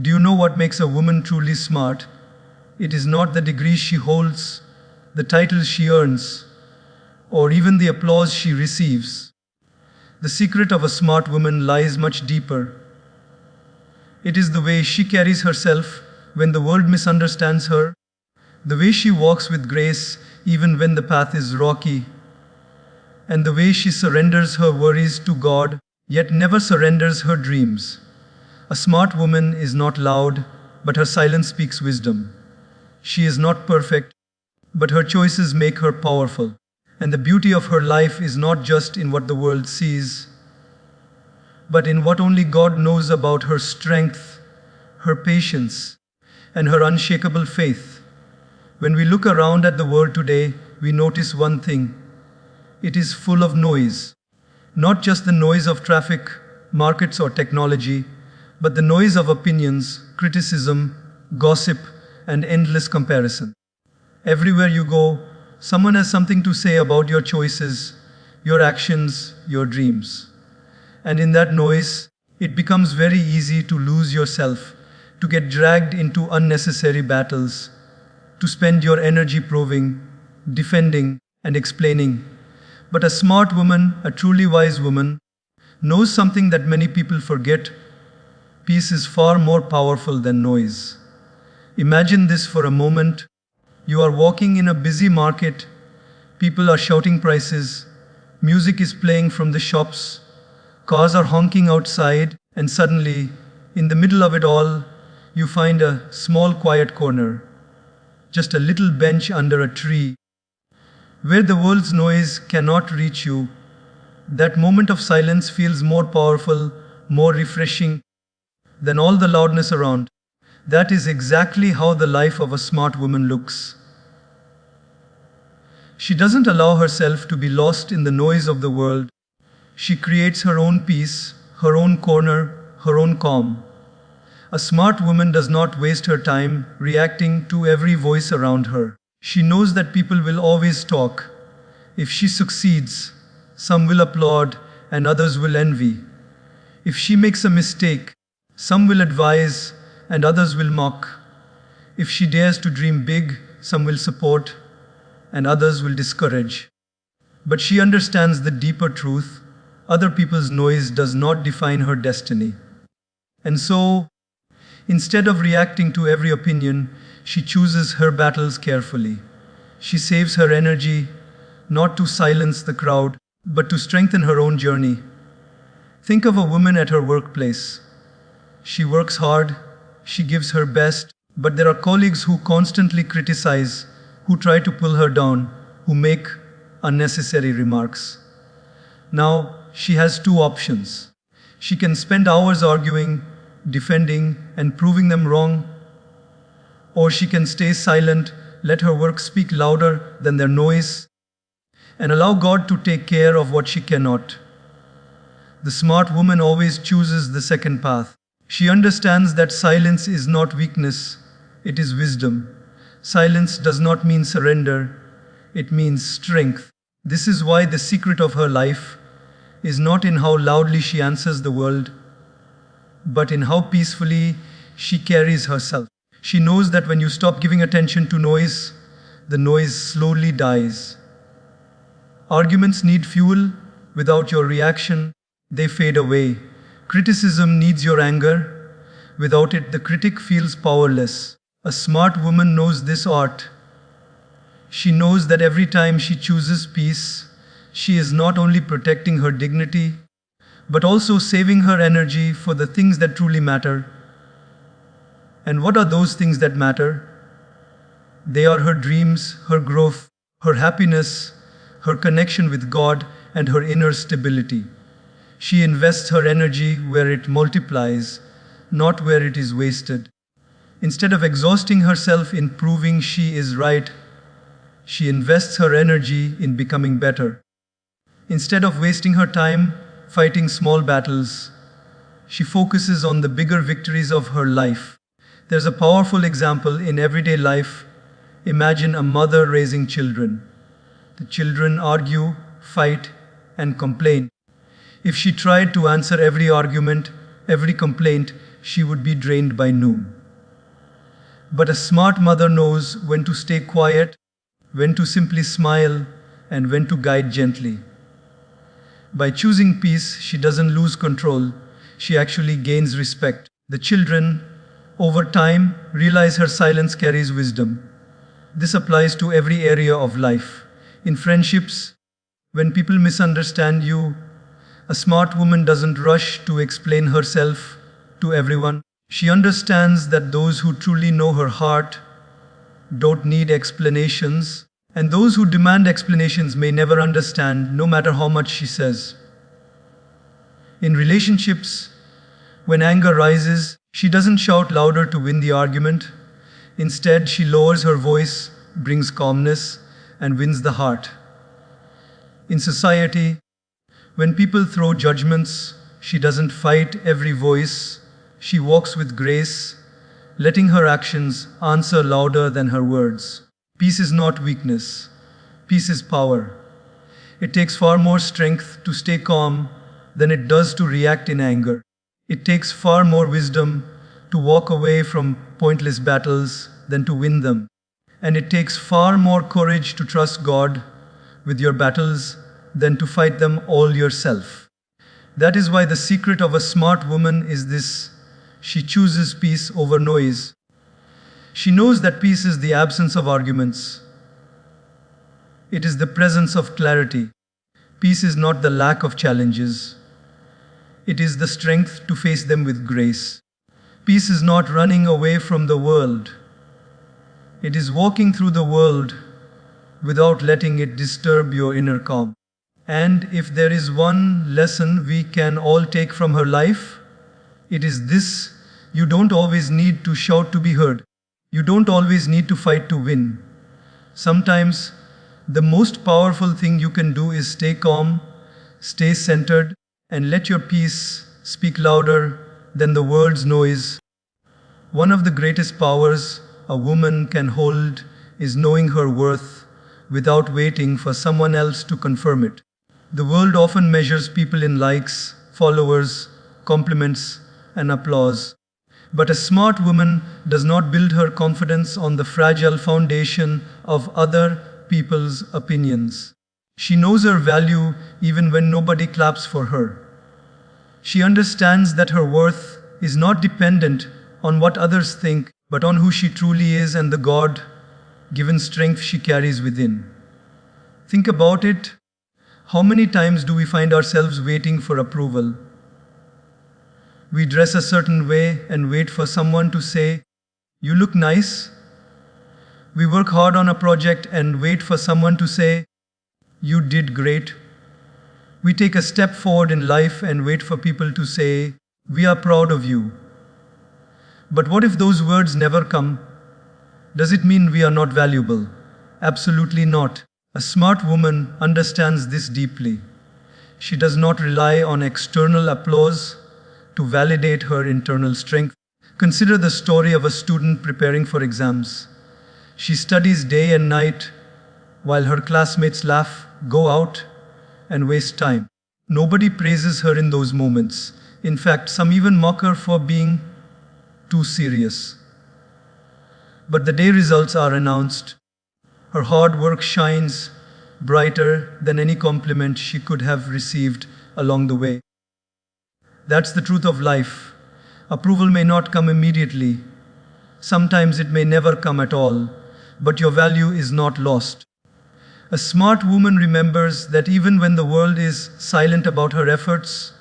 Do you know what makes a woman truly smart? It is not the degrees she holds, the titles she earns, or even the applause she receives. The secret of a smart woman lies much deeper. It is the way she carries herself when the world misunderstands her, the way she walks with grace even when the path is rocky, and the way she surrenders her worries to God yet never surrenders her dreams. A smart woman is not loud, but her silence speaks wisdom. She is not perfect, but her choices make her powerful. And the beauty of her life is not just in what the world sees, but in what only God knows about her strength, her patience, and her unshakable faith. When we look around at the world today, we notice one thing. It is full of noise. Not just the noise of traffic, markets, or technology, but the noise of opinions, criticism, gossip, and endless comparison. Everywhere you go, someone has something to say about your choices, your actions, your dreams. And in that noise, it becomes very easy to lose yourself, to get dragged into unnecessary battles, to spend your energy proving, defending, and explaining. But a smart woman, a truly wise woman, knows something that many people forget. Peace is far more powerful than noise. Imagine this for a moment. You are walking in a busy market, people are shouting prices, music is playing from the shops, cars are honking outside, and suddenly, in the middle of it all, you find a small quiet corner, just a little bench under a tree, where the world's noise cannot reach you. That moment of silence feels more powerful, more refreshing than all the loudness around. That is exactly how the life of a smart woman looks. She doesn't allow herself to be lost in the noise of the world. She creates her own peace, her own corner, her own calm. A smart woman does not waste her time reacting to every voice around her. She knows that people will always talk. If she succeeds, some will applaud and others will envy. If she makes a mistake, some will advise and others will mock. If she dares to dream big, some will support and others will discourage. But she understands the deeper truth. Other people's noise does not define her destiny. And so, instead of reacting to every opinion, she chooses her battles carefully. She saves her energy, not to silence the crowd, but to strengthen her own journey. Think of a woman at her workplace. She works hard, she gives her best, but there are colleagues who constantly criticize, who try to pull her down, who make unnecessary remarks. Now, she has two options. She can spend hours arguing, defending, and proving them wrong, or she can stay silent, let her work speak louder than their noise, and allow God to take care of what she cannot. The smart woman always chooses the second path. She understands that silence is not weakness, it is wisdom. Silence does not mean surrender, it means strength. This is why the secret of her life is not in how loudly she answers the world, but in how peacefully she carries herself. She knows that when you stop giving attention to noise, the noise slowly dies. Arguments need fuel. Without your reaction, they fade away. Criticism needs your anger. Without it, the critic feels powerless. A smart woman knows this art. She knows that every time she chooses peace, she is not only protecting her dignity, but also saving her energy for the things that truly matter. And what are those things that matter? They are her dreams, her growth, her happiness, her connection with God, and her inner stability. She invests her energy where it multiplies, not where it is wasted. Instead of exhausting herself in proving she is right, she invests her energy in becoming better. Instead of wasting her time fighting small battles, she focuses on the bigger victories of her life. There's a powerful example in everyday life. Imagine a mother raising children. The children argue, fight, and complain. If she tried to answer every argument, every complaint, she would be drained by noon. But a smart mother knows when to stay quiet, when to simply smile, and when to guide gently. By choosing peace, she doesn't lose control, she actually gains respect. The children, over time, realize her silence carries wisdom. This applies to every area of life. In friendships, when people misunderstand you, a smart woman doesn't rush to explain herself to everyone. She understands that those who truly know her heart don't need explanations, and those who demand explanations may never understand, no matter how much she says. In relationships, when anger rises, she doesn't shout louder to win the argument. Instead, she lowers her voice, brings calmness, and wins the heart. In society, when people throw judgments, she doesn't fight every voice. She walks with grace, letting her actions answer louder than her words. Peace is not weakness. Peace is power. It takes far more strength to stay calm than it does to react in anger. It takes far more wisdom to walk away from pointless battles than to win them. And it takes far more courage to trust God with your battles than to fight them all yourself. That is why the secret of a smart woman is this: she chooses peace over noise. She knows that peace is the absence of arguments. It is the presence of clarity. Peace is not the lack of challenges. It is the strength to face them with grace. Peace is not running away from the world. It is walking through the world without letting it disturb your inner calm. And if there is one lesson we can all take from her life, it is this: you don't always need to shout to be heard. You don't always need to fight to win. Sometimes, the most powerful thing you can do is stay calm, stay centered, and let your peace speak louder than the world's noise. One of the greatest powers a woman can hold is knowing her worth without waiting for someone else to confirm it. The world often measures people in likes, followers, compliments, and applause. But a smart woman does not build her confidence on the fragile foundation of other people's opinions. She knows her value even when nobody claps for her. She understands that her worth is not dependent on what others think, but on who she truly is and the God-given strength she carries within. Think about it. How many times do we find ourselves waiting for approval? We dress a certain way and wait for someone to say, "You look nice." We work hard on a project and wait for someone to say, "You did great." We take a step forward in life and wait for people to say, "We are proud of you." But what if those words never come? Does it mean we are not valuable? Absolutely not. A smart woman understands this deeply. She does not rely on external applause to validate her internal strength. Consider the story of a student preparing for exams. She studies day and night while her classmates laugh, go out, and waste time. Nobody praises her in those moments. In fact, some even mock her for being too serious. But the day results are announced. Her hard work shines brighter than any compliment she could have received along the way. That's the truth of life. Approval may not come immediately. Sometimes it may never come at all, but your value is not lost. A smart woman remembers that even when the world is silent about her efforts,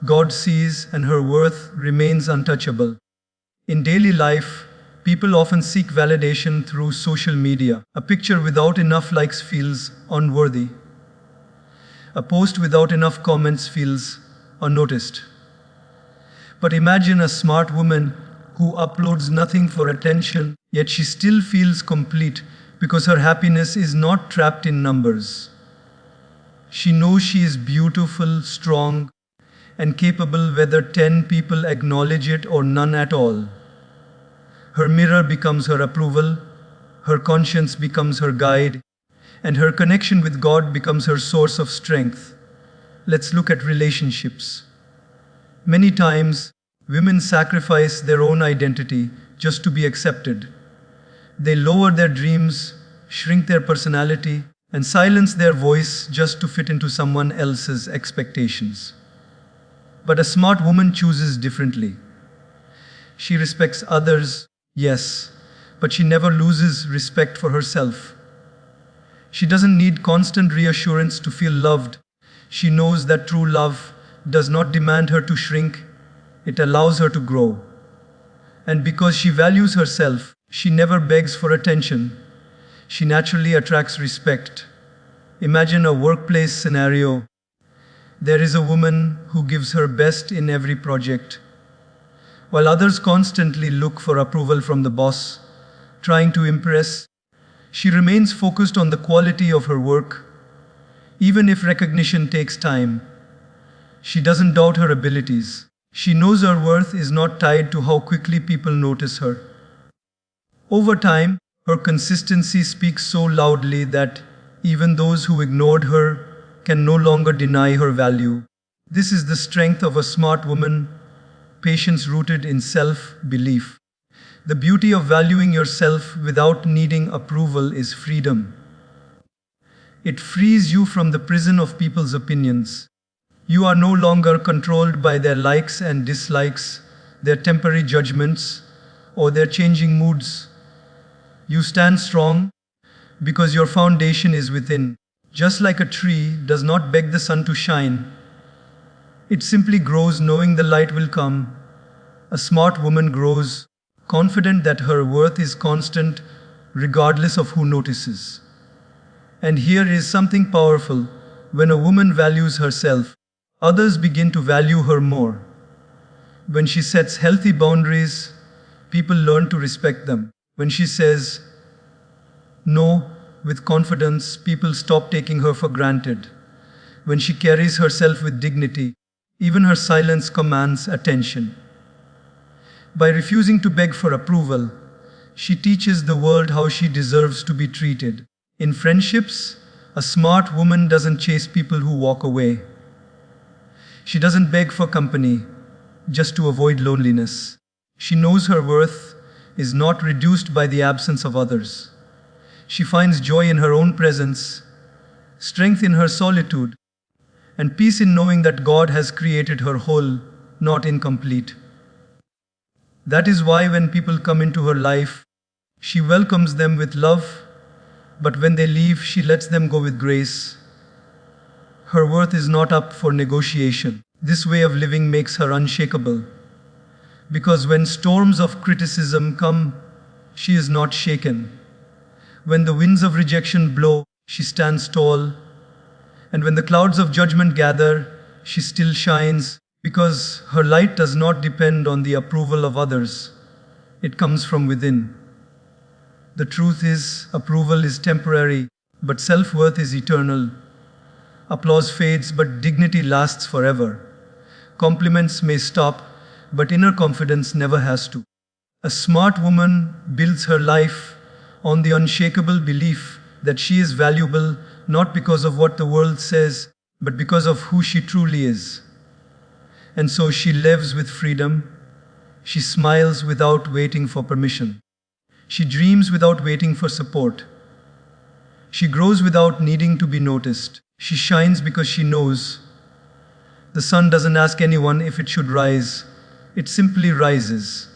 God sees and her worth remains untouchable. In daily life, people often seek validation through social media. A picture without enough likes feels unworthy. A post without enough comments feels unnoticed. But imagine a smart woman who uploads nothing for attention, yet she still feels complete because her happiness is not trapped in numbers. She knows she is beautiful, strong, and capable whether 10 people acknowledge it or none at all. Her mirror becomes her approval, her conscience becomes her guide, and her connection with God becomes her source of strength. Let's look at relationships. Many times, Women sacrifice their own identity just to be accepted. They lower their dreams, shrink their personality, and silence their voice just to fit into someone else's expectations. But a smart woman chooses differently. She respects others, yes, but she never loses respect for herself. She doesn't need constant reassurance to feel loved. She knows that true love does not demand her to shrink, it allows her to grow. And because she values herself, she never begs for attention. She naturally attracts respect. Imagine a workplace scenario. There is a woman who gives her best in every project, while others constantly look for approval from the boss, trying to impress. She remains focused on the quality of her work, even if recognition takes time. She doesn't doubt her abilities. She knows her worth is not tied to how quickly people notice her. Over time, her consistency speaks so loudly that even those who ignored her can no longer deny her value. This is the strength of a smart woman, patience rooted in self-belief. The beauty of valuing yourself without needing approval is freedom. It frees you from the prison of people's opinions. You are no longer controlled by their likes and dislikes, their temporary judgments, or their changing moods. You stand strong because your foundation is within. Just like a tree does not beg the sun to shine, it simply grows knowing the light will come. A smart woman grows confident that her worth is constant, regardless of who notices. And here is something powerful. When a woman values herself, others begin to value her more. When she sets healthy boundaries, people learn to respect them. When she says no with confidence, people stop taking her for granted. When she carries herself with dignity, even her silence commands attention. By refusing to beg for approval, she teaches the world how she deserves to be treated. In friendships, a smart woman doesn't chase people who walk away. She doesn't beg for company just to avoid loneliness. She knows her worth is not reduced by the absence of others. She finds joy in her own presence, strength in her solitude, and peace in knowing that God has created her whole, not incomplete. That is why when people come into her life, she welcomes them with love, but when they leave, she lets them go with grace. Her worth is not up for negotiation. This way of living makes her unshakable. Because when storms of criticism come, she is not shaken. When the winds of rejection blow, she stands tall. And when the clouds of judgment gather, she still shines. Because her light does not depend on the approval of others. It comes from within. The truth is, approval is temporary, but self-worth is eternal. Applause fades, but dignity lasts forever. Compliments may stop, but inner confidence never has to. A smart woman builds her life on the unshakable belief that she is valuable not because of what the world says, but because of who she truly is. And so she lives with freedom. She smiles without waiting for permission. She dreams without waiting for support. She grows without needing to be noticed. She shines because she knows. The sun doesn't ask anyone if it should rise. It simply rises.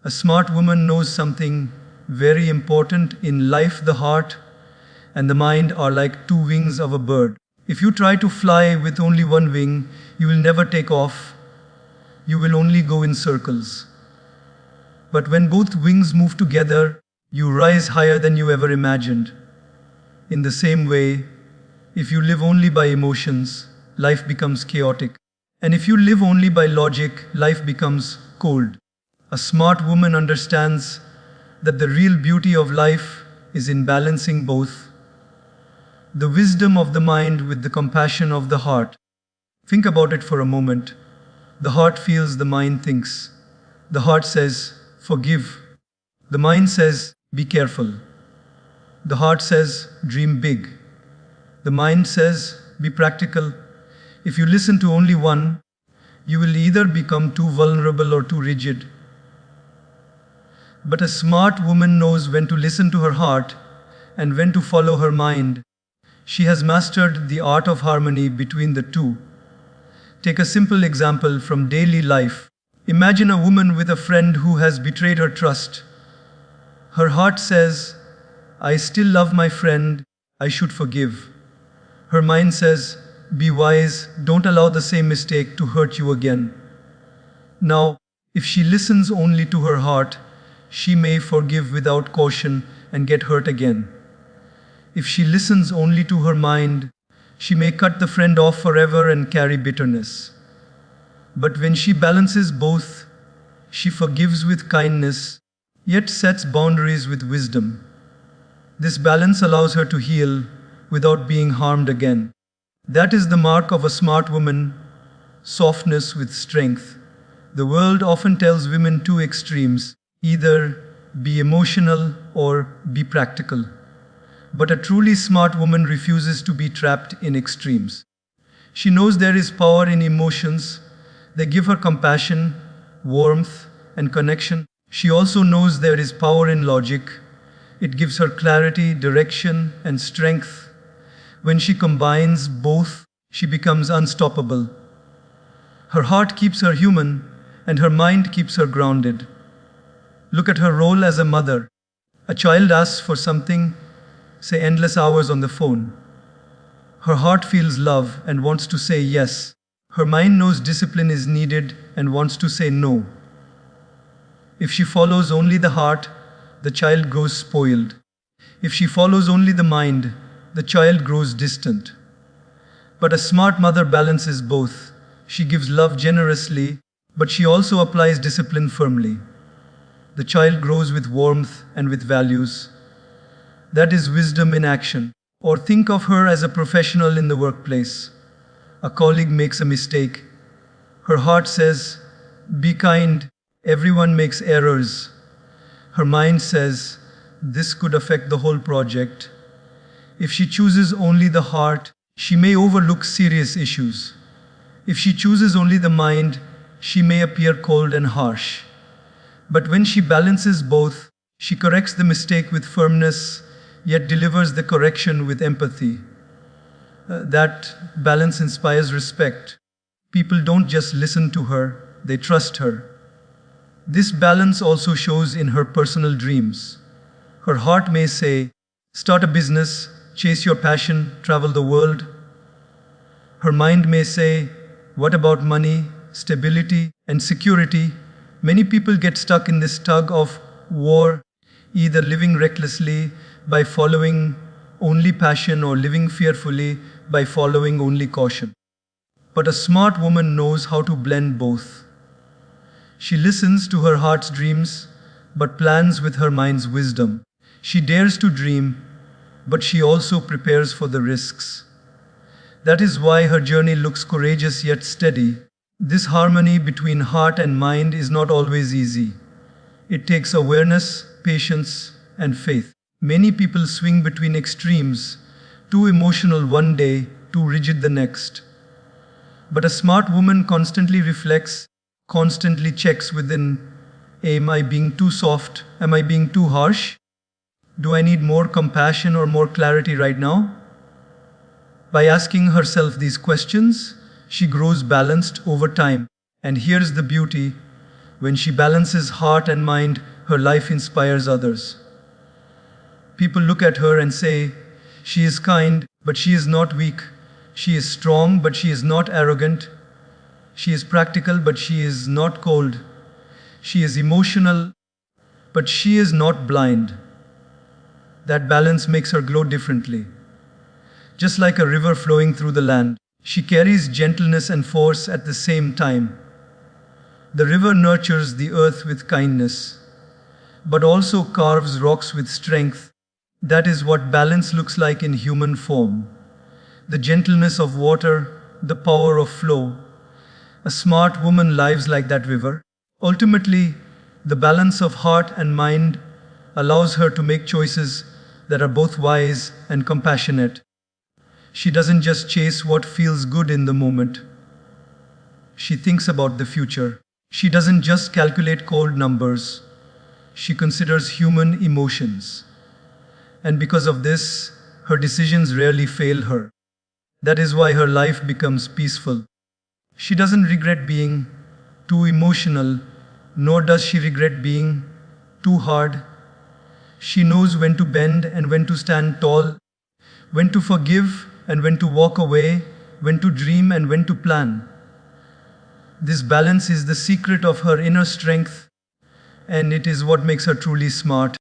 A smart woman knows something very important in life. The heart and the mind are like two wings of a bird. If you try to fly with only one wing, you will never take off. You will only go in circles. But when both wings move together, you rise higher than you ever imagined. In the same way, if you live only by emotions, life becomes chaotic. And if you live only by logic, life becomes cold. A smart woman understands that the real beauty of life is in balancing both. The wisdom of the mind with the compassion of the heart. Think about it for a moment. The heart feels, the mind thinks. The heart says, forgive. The mind says, be careful. The heart says, dream big. The mind says, be practical. If you listen to only one, You will either become too vulnerable or too rigid. But a smart woman knows when to listen to her heart and when to follow her mind. She has mastered the art of harmony between the two. Take a simple example from daily life. Imagine a woman with a friend who has betrayed her trust. Her heart says, I still love my friend, I should forgive. Her mind says, be wise, don't allow the same mistake to hurt you again. Now, if she listens only to her heart, she may forgive without caution and get hurt again. If she listens only to her mind, she may cut the friend off forever and carry bitterness. But when she balances both, she forgives with kindness, yet sets boundaries with wisdom. This balance allows her to heal without being harmed again. That is the mark of a smart woman, softness with strength. The world often tells women two extremes, either be emotional or be practical. But a truly smart woman refuses to be trapped in extremes. She knows there is power in emotions. They give her compassion, warmth, and connection. She also knows there is power in logic. It gives her clarity, direction, and strength. When she combines both, she becomes unstoppable. Her heart keeps her human, and her mind keeps her grounded. Look at her role as a mother. A child asks for something, say endless hours on the phone. Her heart feels love and wants to say yes. Her mind knows discipline is needed and wants to say no. If she follows only the heart, the child grows spoiled. If she follows only the mind, the child grows distant. But a smart mother balances both. She gives love generously, but she also applies discipline firmly. The child grows with warmth and with values. That is wisdom in action. Or think of her as a professional in the workplace. A colleague makes a mistake. Her heart says, be kind, everyone makes errors. Her mind says, this could affect the whole project. If she chooses only the heart, she may overlook serious issues. If she chooses only the mind, she may appear cold and harsh. But when she balances both, she corrects the mistake with firmness, yet delivers the correction with empathy. That balance inspires respect. People don't just listen to her, they trust her. This balance also shows in her personal dreams. Her heart may say, start a business, chase your passion, travel the world. Her mind may say, what about money, stability, and security? Many people get stuck in this tug of war, either living recklessly by following only passion or living fearfully by following only caution. But a smart woman knows how to blend both. She listens to her heart's dreams, but plans with her mind's wisdom. She dares to dream, but she also prepares for the risks. That is why her journey looks courageous yet steady. This harmony between heart and mind is not always easy. It takes awareness, patience, and faith. Many people swing between extremes, too emotional one day, too rigid the next. But a smart woman constantly reflects, constantly checks within, am I being too soft? Am I being too harsh? Do I need more compassion or more clarity right now? By asking herself these questions, she grows balanced over time. And here's the beauty. When she balances heart and mind, her life inspires others. People look at her and say, she is kind, but she is not weak. She is strong, but she is not arrogant. She is practical, but she is not cold. She is emotional, but she is not blind. That balance makes her glow differently. Just like a river flowing through the land, she carries gentleness and force at the same time. The river nurtures the earth with kindness, but also carves rocks with strength. That is what balance looks like in human form. The gentleness of water, the power of flow. A smart woman lives like that river. Ultimately, the balance of heart and mind allows her to make choices that are both wise and compassionate. She doesn't just chase what feels good in the moment. She thinks about the future. She doesn't just calculate cold numbers, she considers human emotions. And because of this, her decisions rarely fail her. That is why her life becomes peaceful. She doesn't regret being too emotional, nor does she regret being too hard. She knows when to bend and when to stand tall, when to forgive and when to walk away, when to dream and when to plan. This balance is the secret of her inner strength, and it is what makes her truly smart.